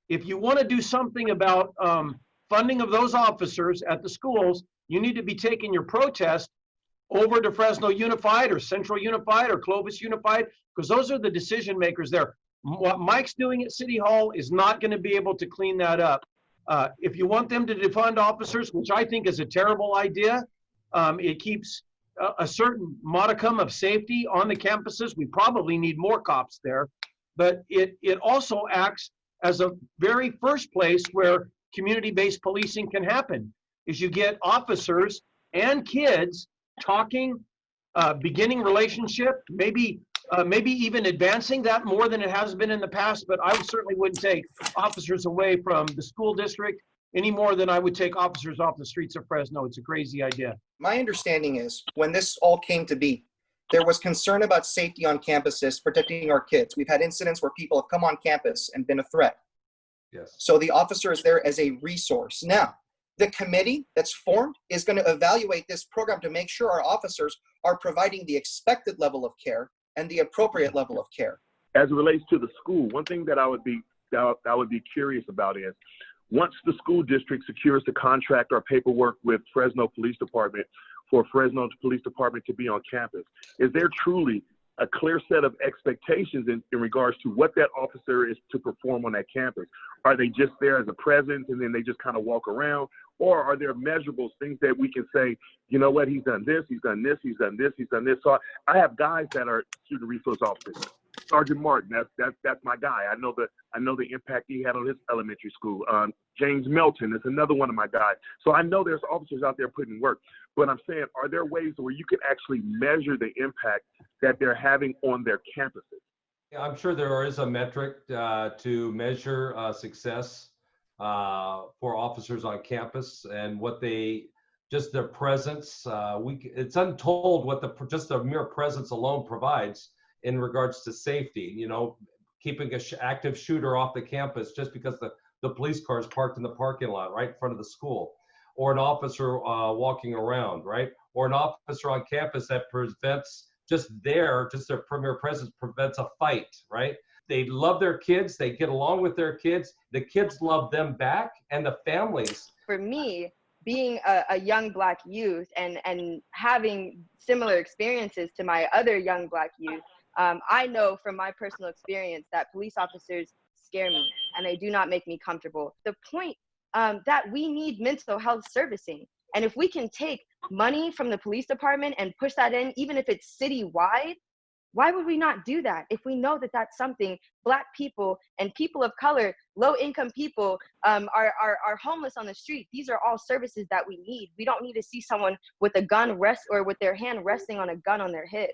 if you want to do something about funding of those officers at the schools, you need to be taking your protest over to Fresno Unified or Central Unified or Clovis Unified, because those are the decision makers there. What Mike's doing at City Hall is not going to be able to clean that up. If you want them to defund officers, which I think is a terrible idea, it keeps a certain modicum of safety on the campuses. We probably need more cops there, but it also acts as a very first place where community-based policing can happen, is you get officers and kids talking, beginning relationship, maybe even advancing that more than it has been in the past. But I certainly wouldn't take officers away from the school district any more than I would take officers off the streets of Fresno. It's a crazy idea. My understanding is when this all came to be, there was concern about safety on campuses, protecting our kids. We've had incidents where people have come on campus and been a threat. Yes. So the officer is there as a resource. Now, the committee that's formed is going to evaluate this program to make sure our officers are providing the expected level of care and the appropriate level of care. As it relates to the school, one thing that I would be curious about is, once the school district secures the contract or paperwork with Fresno Police Department for Fresno Police Department to be on campus, is there truly a clear set of expectations in regards to what that officer is to perform on that campus? Are they just there as a presence and then they just kind of walk around? Or are there measurables, things that we can say, you know what, he's done this, he's done this, he's done this, he's done this. So I have guys that are student resource officers. Sergeant Martin, that's my guy. I know the impact he had on his elementary school. James Melton is another one of my guys. So I know there's officers out there putting work. But I'm saying, are there ways where you can actually measure the impact that they're having on their campuses? Yeah, I'm sure there is a metric to measure success for officers on campus and what just their presence. It's untold what just the mere presence alone provides in regards to safety. You know, keeping an active shooter off the campus just because the police car is parked in the parking lot right in front of the school, or an officer walking around, right? Or an officer on campus that prevents their premier presence prevents a fight, right? They love their kids, they get along with their kids, the kids love them back, and the families. For me, being a young Black youth and having similar experiences to my other young Black youth, I know from my personal experience that police officers scare me and they do not make me comfortable. The point that we need mental health servicing. And if we can take money from the police department and push that in, even if it's citywide, why would we not do that if we know that that's something Black people and people of color, low-income people are homeless on the street? These are all services that we need. We don't need to see someone with a gun or with their hand resting on a gun on their head.